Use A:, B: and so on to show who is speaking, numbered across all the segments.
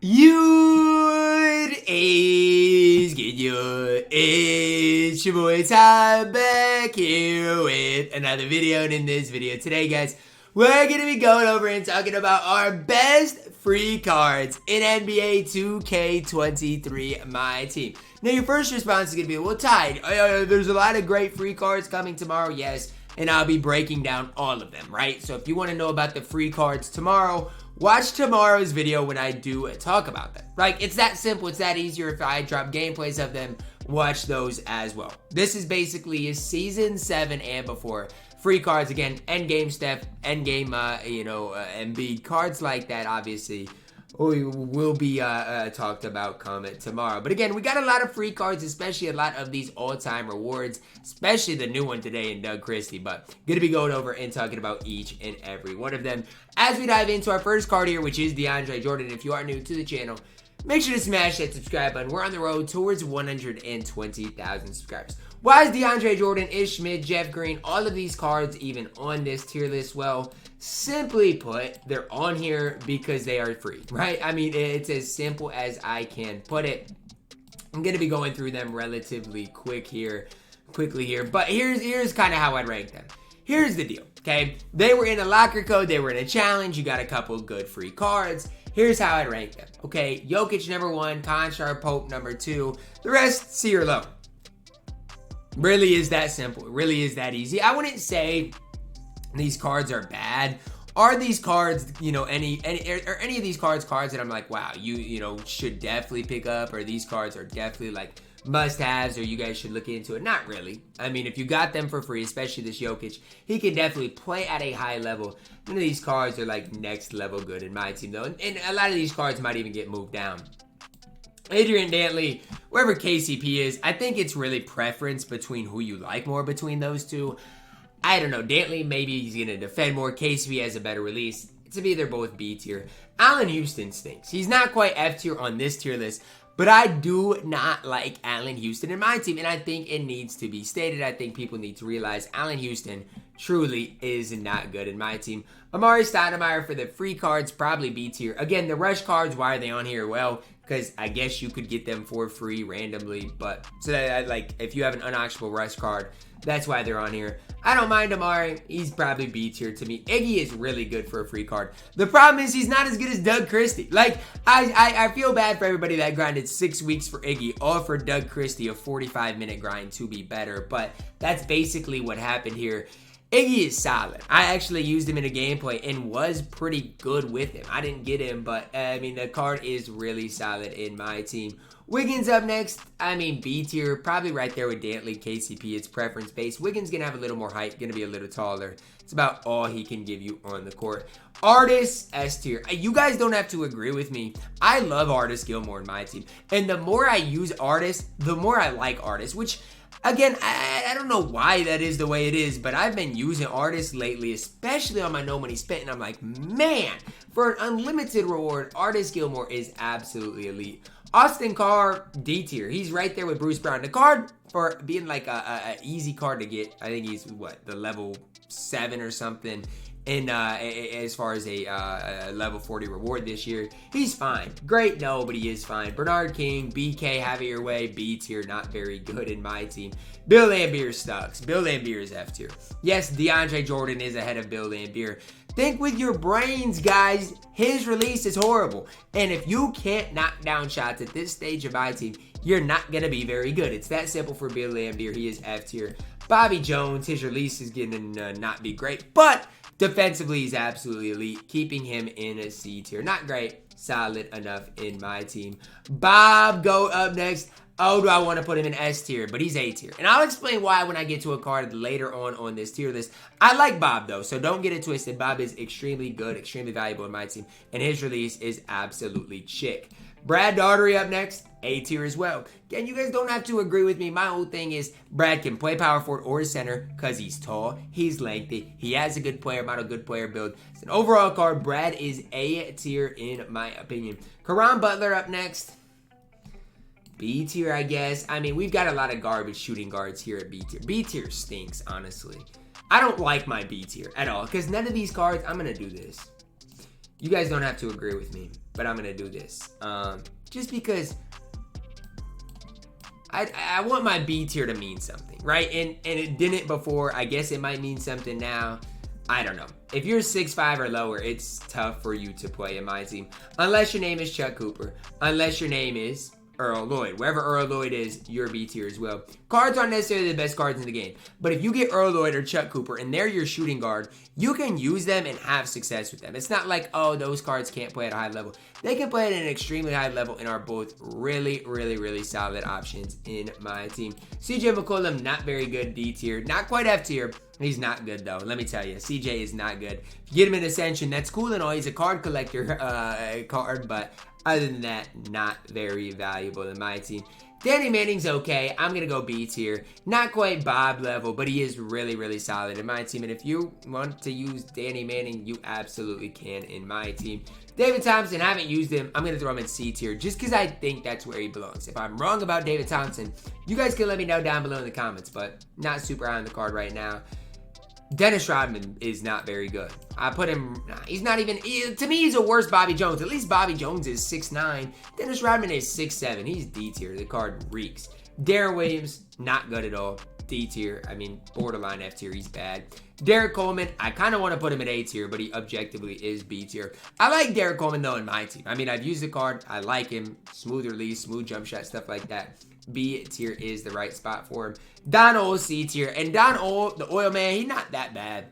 A: It's your boy Ty back here with another video. And in this video today, guys, we're going to be going over and talking about our best free cards in NBA 2K23 MyTEAM. Now, your first response is going to be, well, Ty, there's a lot of great free cards coming tomorrow. Yes, and I'll be breaking down all of them, right? So if you want to know about the free cards tomorrow, watch tomorrow's video when I do talk about them. Like, it's that simple. It's that easier. If I drop gameplays of them, watch those as well. This is basically a Season 7 and before free cards. Again, endgame Steph, endgame, Embiid. Cards like that, obviously, will be talked about comment tomorrow. But again, we got a lot of free cards, especially a lot of these all-time rewards, especially the new one today in Doug Christie. But gonna be going over and talking about each and every one of them as we dive into our first card here, which is DeAndre Jordan. If you are new to the channel, make sure to smash that subscribe button. We're on the road towards 120,000 subscribers. Why is DeAndre Jordan, Ish Smith, Jeff Green, all of these cards even on this tier list? Well, simply put, they're on here because they are free, right? I mean, it's as simple as I can put it. I'm going to be going through them relatively quickly here, but here's kind of how I'd rank them. Here's the deal, okay? They were in a locker code, they were in a challenge, you got a couple good free cards. Here's how I'd rank them, okay? Jokic number 1, Conchar Pope number 2, the rest, C or low. Really is that simple. It really is that easy. I wouldn't say these cards are bad. Are these cards, any of these cards that I'm like, wow, you should definitely pick up, or these cards are definitely like must-haves, or you guys should look into it? Not really. I mean, if you got them for free, especially this Jokic, he can definitely play at a high level. None of these cards are like next level good in my team, though, and a lot of these cards might even get moved down. Adrian Dantley, wherever KCP is, I think it's really preference between who you like more between those two. I don't know. Dantley, maybe he's going to defend more. KCP has a better release. To me, they're both B tier. Allen Houston stinks. He's not quite F tier on this tier list, but I do not like Allen Houston in my team, and I think it needs to be stated. I think people need to realize Allen Houston truly is not good in my team. Amari Stoudemire for the free cards, probably B tier. Again, the rush cards, why are they on here? Well, because I guess you could get them for free randomly, but so that, like, if you have an unauctionable rush card, that's why they're on here. I don't mind Amari. He's probably B tier to me. Iggy is really good for a free card. The problem is he's not as good as Doug Christie. Like, I feel bad for everybody that grinded 6 weeks for Iggy, or for Doug Christie, a 45-minute grind to be better, but that's basically what happened here. Iggy is solid. I actually used him in a gameplay and was pretty good with him. I didn't get him, but I mean, the card is really solid in my team. Wiggins up next. I mean, B tier, probably right there with Dantley, KCP. It's preference based. Wiggins gonna have a little more height, gonna be a little taller. It's about all he can give you on the court. Artist, S tier. You guys don't have to agree with me. I love Artist Gilmore in my team, and the more I use Artist, the more I like Artist, which, again, I don't know why that is the way it is, but I've been using Artists lately, especially on my No Money Spent, and I'm like, man, for an unlimited reward, Artist Gilmore is absolutely elite. Austin Carr, D tier. He's right there with Bruce Brown. The card, for being like a easy card to get, I think he's, the level 7 or something. And as far as a level 40 reward this year, he's fine. Great, no, but he is fine. Bernard King, BK, have it your way, B tier, not very good in my team. Bill Laimbeer sucks. Bill Laimbeer is F tier. Yes, DeAndre Jordan is ahead of Bill Laimbeer. Think with your brains, guys. His release is horrible. And if you can't knock down shots at this stage of my team, you're not going to be very good. It's that simple for Bill Laimbeer. He is F tier. Bobby Jones, his release is going to not be great, but defensively, he's absolutely elite, keeping him in a C tier. Not great, solid enough in my team. Bob Goat up next. Oh, do I want to put him in S tier? But he's A tier. And I'll explain why when I get to a card later on this tier list. I like Bob, though, so don't get it twisted. Bob is extremely good, extremely valuable in my team, and his release is absolutely chick. Brad Daugherty up next, A tier as well. Again, you guys don't have to agree with me. My whole thing is Brad can play power forward or center because he's tall, he's lengthy, he has a good player model, good player build. It's an overall card. Brad is A tier in my opinion. Caron Butler up next. B tier, I guess. I mean, we've got a lot of garbage shooting guards here at B tier. B tier stinks, honestly. I don't like my B tier at all because none of these cards, I'm going to do this. You guys don't have to agree with me, but I'm gonna do this. Just because I want my B tier to mean something, right? And it didn't before. I guess it might mean something now. I don't know. If you're 6'5" or lower, it's tough for you to play in my team. Unless your name is Chuck Cooper. Unless your name is Earl Lloyd. Wherever Earl Lloyd is, you're B tier as well. Cards aren't necessarily the best cards in the game. But if you get Earl Lloyd or Chuck Cooper and they're your shooting guard, you can use them and have success with them. It's not like, oh, those cards can't play at a high level. They can play at an extremely high level and are both really, really, really solid options in my team. CJ McCollum, not very good, D tier. Not quite F tier. He's not good, though. Let me tell you. CJ is not good. If you get him in Ascension, that's cool and all. He's a card collector card, but other than that, not very valuable in my team. Danny Manning's okay. I'm going to go B tier. Not quite Bob level, but he is really, really solid in my team. And if you want to use Danny Manning, you absolutely can in my team. David Thompson, haven't used him. I'm going to throw him in C tier just because I think that's where he belongs. If I'm wrong about David Thompson, you guys can let me know down below in the comments, but not super high on the card right now. Dennis Rodman is not very good. I put him, he's not even, to me, he's a worse Bobby Jones. At least Bobby Jones is 6'9". Dennis Rodman is 6'7". He's D tier. The card reeks. Darren Williams, not good at all. D tier. I mean, borderline F tier. He's bad. Derek Coleman, I kind of want to put him at A tier, but he objectively is B tier. I like Derek Coleman, though, in my team. I mean, I've used the card. I like him. Smooth release, smooth jump shot, stuff like that. B tier is the right spot for him. Don Ohl, C tier. And Don Ohl, the oil man, he's not that bad.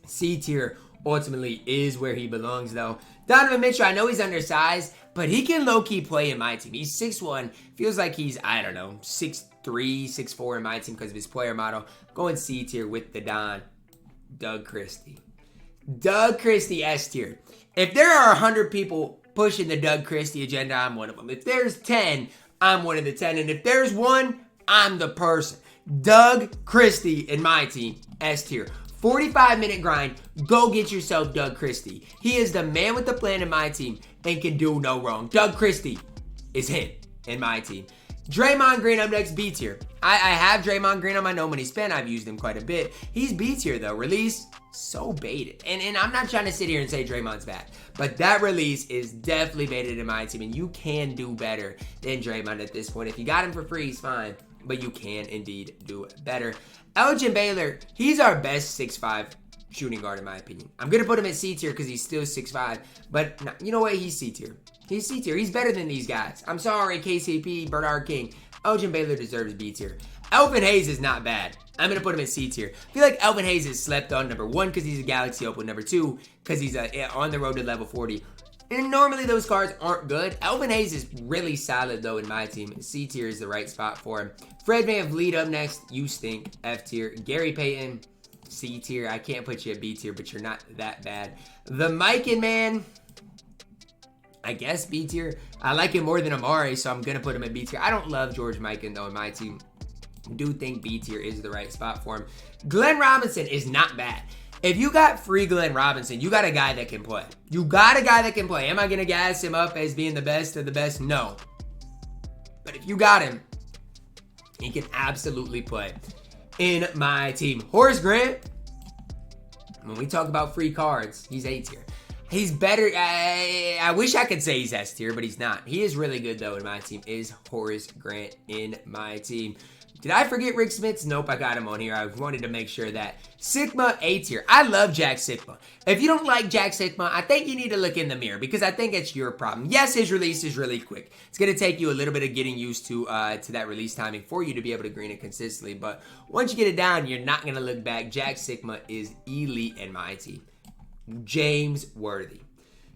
A: C tier ultimately is where he belongs, though. Donovan Mitchell, I know he's undersized, but he can low-key play in my team. He's 6'1". Feels like he's, I don't know, 6'3", 6'4" in my team because of his player model. Going C tier with the Don. Doug Christie. Doug Christie, S tier. If there are 100 people pushing the Doug Christie agenda, I'm one of them. If there's 10, I'm one of the 10. And if there's one, I'm the person. Doug Christie in my team, S tier. 45-minute grind. Go get yourself Doug Christie. He is the man with the plan in my team and can do no wrong. Doug Christie is him in my team. Draymond Green up next, B tier. I have Draymond Green on my no money spend. I've used him quite a bit. He's B tier though. Release, so baited. And I'm not trying to sit here and say Draymond's bad, but that release is definitely baited in my team, and you can do better than Draymond at this point. If you got him for free, he's fine, but you can indeed do better. Elgin Baylor, he's our best 6'5" shooting guard in my opinion. I'm going to put him at C tier because he's still 6'5", but no, you know what? He's C tier. He's C tier. He's better than these guys. I'm sorry, KCP, Bernard King. Elgin Baylor deserves B tier. Elvin Hayes is not bad. I'm going to put him in C tier. I feel like Elvin Hayes is slept on, number 1, because he's a Galaxy Open, number 2, because he's on the road to level 40. And normally those cards aren't good. Elvin Hayes is really solid, though, in my team. C tier is the right spot for him. Fred VanVleet up next. You stink. F tier. Gary Payton, C tier. I can't put you at B tier, but you're not that bad. The Mikan man, I guess B tier. I like him more than Amari, so I'm going to put him at B tier. I don't love George Mikan, though, in my team. I do think B tier is the right spot for him. Glenn Robinson is not bad. If you got free Glenn Robinson, you got a guy that can play. You got a guy that can play. Am I going to gas him up as being the best of the best? No. But if you got him, he can absolutely play in my team. Horace Grant, when we talk about free cards, he's A tier. He's better. I wish I could say he's S tier, but he's not. He is really good, though, in my team, is Horace Grant in my team. Did I forget Rick Smits? Nope, I got him on here. I wanted to make sure that. Sigma, A tier. I love Jack Sigma. If you don't like Jack Sigma, I think you need to look in the mirror because I think it's your problem. Yes, his release is really quick. It's going to take you a little bit of getting used to that release timing for you to be able to green it consistently. But once you get it down, you're not going to look back. Jack Sigma is elite in my team. James Worthy.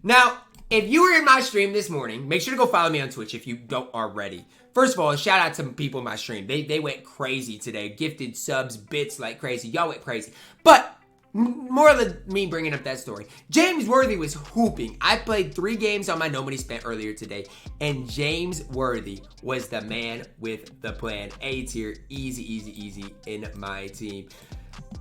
A: Now, if you were in my stream this morning, make sure to go follow me on Twitch if you don't already. First of all, shout out to people in my stream. They went crazy today. Gifted subs, bits like crazy. Y'all went crazy. But more than me bringing up that story, James Worthy was hooping. I played 3 games on my no money spent earlier today, and James Worthy was the man with the plan. A tier, easy, easy, easy in my team.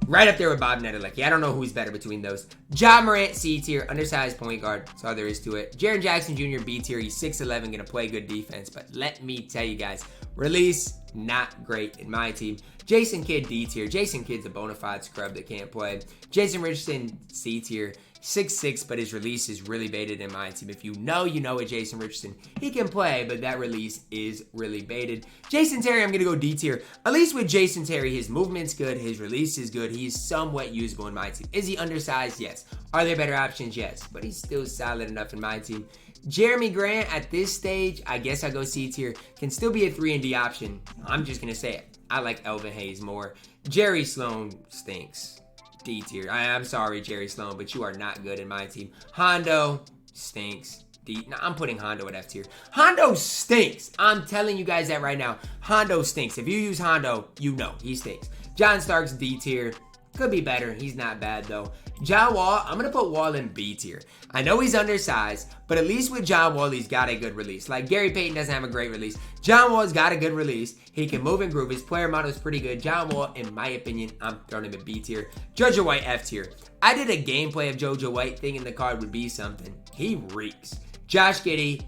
A: Right up there with Bob Nedelecki. I don't know who's better between those. Ja Morant, C tier, undersized point guard. That's all there is to it. Jaren Jackson Jr., B tier. He's 6'11", going to play good defense. But let me tell you guys, release, not great in my team. Jason Kidd, D tier. Jason Kidd's a bona fide scrub that can't play. Jason Richardson, C tier. 6'6", but his release is really baited in my team. If you know, you know with Jason Richardson. He can play, but that release is really baited. Jason Terry, I'm going to go D tier. At least with Jason Terry, his movement's good. His release is good. He's somewhat usable in my team. Is he undersized? Yes. Are there better options? Yes. But he's still solid enough in my team. Jeremy Grant, at this stage, I guess I go C tier. Can still be a 3 and D option. I'm just going to say it. I like Elvin Hayes more. Jerry Sloan stinks. D tier. I'm sorry, Jerry Sloan, but you are not good in my team. Hondo stinks. D. No, I'm putting Hondo at F tier. Hondo stinks. I'm telling you guys that right now. Hondo stinks. If you use Hondo, you know he stinks. John Starks D tier. Could be better. He's not bad though. John Wall, I'm going to put Wall in B tier. I know he's undersized, but at least with John Wall, he's got a good release. Like Gary Payton doesn't have a great release. John Wall's got a good release. He can move and groove. His player model is pretty good. John Wall, in my opinion, I'm throwing him in B tier. Jojo White, F tier. I did a gameplay of Jojo White thinking the card would be something. He reeks. Josh Giddey,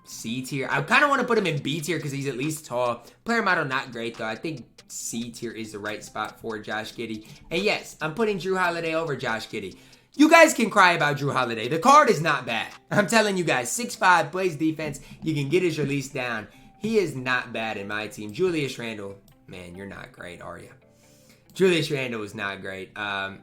A: C tier. I kind of want to put him in B tier because he's at least tall. Player model not great though. I think C tier is the right spot for Josh Giddey. And yes, I'm putting Drew Holiday over Josh Giddey. You guys can cry about Drew Holiday. The card is not bad. I'm telling you guys, 6'5", plays defense. You can get his release down. He is not bad in my team. Julius Randle, man, you're not great, are you? Julius Randle is not great.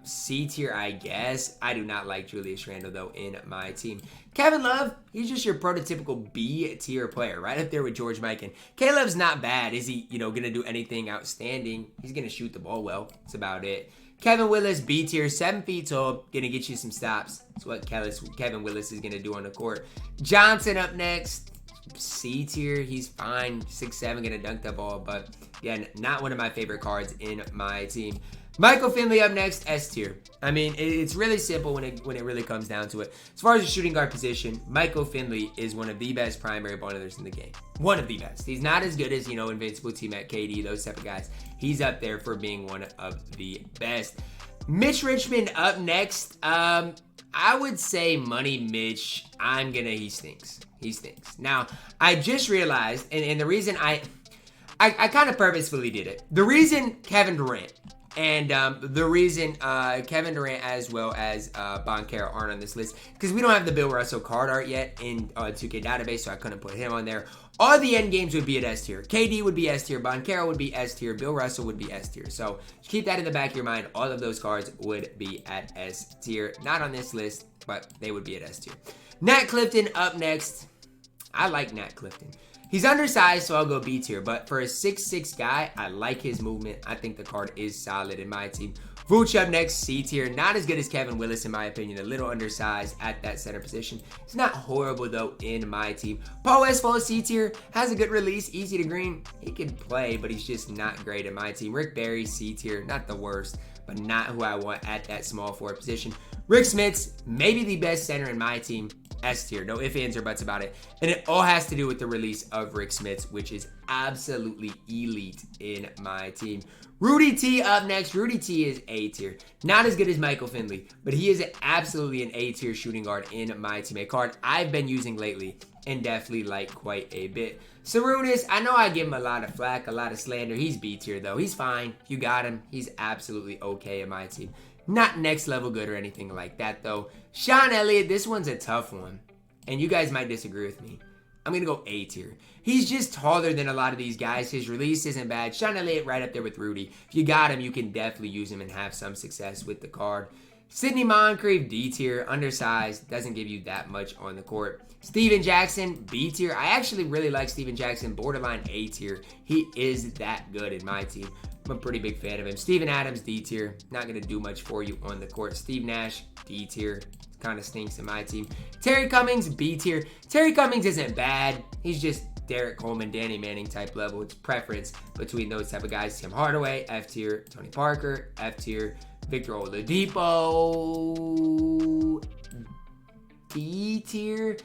A: C tier, I guess. I do not like Julius Randle, though, in my team. Kevin Love, he's just your prototypical B tier player, right up there with George Mikan. K-Love's not bad. Is he, going to do anything outstanding? He's going to shoot the ball well. That's about it. Kevin Willis, B tier, 7 feet tall, going to get you some stops. That's what Kevin Willis is going to do on the court. Johnson up next. C tier, he's fine. 6'7", gonna dunk the ball, but again, not one of my favorite cards in my team. Michael Finley up next, S tier. I mean, it's really simple when it really comes down to it. As far as the shooting guard position, Michael Finley is one of the best primary ball handlers in the game. One of the best. He's not as good as, Invincible T-Mac, KD, those type of guys. He's up there for being one of the best. Mitch Richmond up next. I would say Money Mitch. He stinks. He stinks. Now, I just realized, and the reason I kind of purposefully did it. The reason Kevin Durant and the reason Kevin Durant as well as Boncaro aren't on this list, because we don't have the Bill Russell card art yet in 2K database, so I couldn't put him on there. All the end games would be at S tier. KD would be S tier. Boncaro would be S tier. Bill Russell would be S tier. So just keep that in the back of your mind. All of those cards would be at S tier. Not on this list, but they would be at S tier. Nat Clifton up next. I like Nat Clifton. He's undersized, so I'll go B tier. But for a 6'6" guy, I like his movement. I think the card is solid in my team. Vooch up next, C tier. Not as good as Kevin Willis, in my opinion. A little undersized at that center position. It's not horrible, though, in my team. Paul Westphal, C tier. Has a good release, easy to green. He can play, but he's just not great in my team. Rick Barry, C tier. Not the worst, but not who I want at that small forward position. Rick Smits, maybe the best center in my team. S tier. No ifs, ands, or buts about it. And it all has to do with the release of Rick Smits, which is absolutely elite in my team. Rudy T up next. Rudy T is A tier. Not as good as Michael Finley, but he is absolutely an A tier shooting guard in my team. A card I've been using lately and definitely like quite a bit. Sarunas, I know I give him a lot of flack, a lot of slander. He's B tier though. He's fine. If you got him, he's absolutely okay in my team. Not next level good or anything like that though. Sean Elliott, this one's a tough one. And you guys might disagree with me. I'm going to go A tier. He's just taller than a lot of these guys. His release isn't bad. Sean Elliott right up there with Rudy. If you got him, you can definitely use him and have some success with the card. Sidney Moncrief, D tier. Undersized. Doesn't give you that much on the court. Steven Jackson, B tier. I actually really like Steven Jackson. Borderline A tier. He is that good in my team. I'm a pretty big fan of him. Steven Adams, D tier. Not going to do much for you on the court. Steve Nash, D tier. Kind of stinks in my team. Terry Cummings, B tier. Terry Cummings isn't bad. He's just Derek Coleman, Danny Manning type level. It's preference between those type of guys. Tim Hardaway, F tier. Tony Parker, F tier. Victor Oladipo, D tier.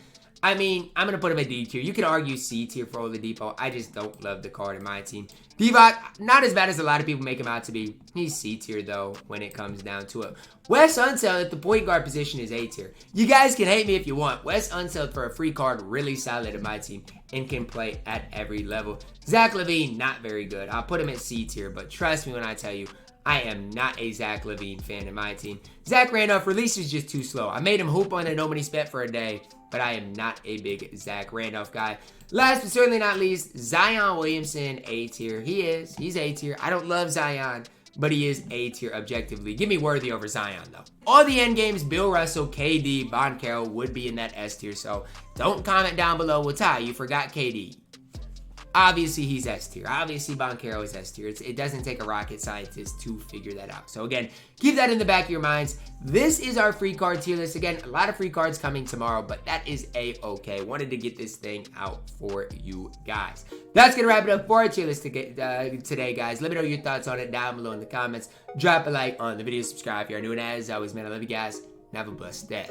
A: I mean, I'm going to put him at D tier. You could argue C tier for Oladipo. I just don't love the card in my team. Divac, not as bad as a lot of people make him out to be. He's C tier, though, when it comes down to it. Wes Unseld at the point guard position is A tier. You guys can hate me if you want. Wes Unseld for a free card, really solid in my team and can play at every level. Zach LaVine, not very good. I'll put him at C tier, but trust me when I tell you, I am not a Zach LaVine fan in my team. Zach Randolph release is just too slow. I made him hoop on a nobody spent for a day, but I am not a big Zach Randolph guy. Last but certainly not least, Zion Williamson, A tier. He's A tier. I don't love Zion, but he is A tier objectively. Give me Worthy over Zion though. All the end games, Bill Russell, KD, Banchero would be in that S tier, so don't comment down below. Well, Ty, you forgot KD. Obviously, he's S tier. Obviously, Banchero is S tier. It doesn't take a rocket scientist to figure that out. So again, keep that in the back of your minds. This is our free card tier list. Again, a lot of free cards coming tomorrow, but that is A-okay. Wanted to get this thing out for you guys. That's going to wrap it up for our tier list today, guys. Let me know your thoughts on it down below in the comments. Drop a like on the video, subscribe if you're new, and as always, man, I love you guys, and have a blessed day.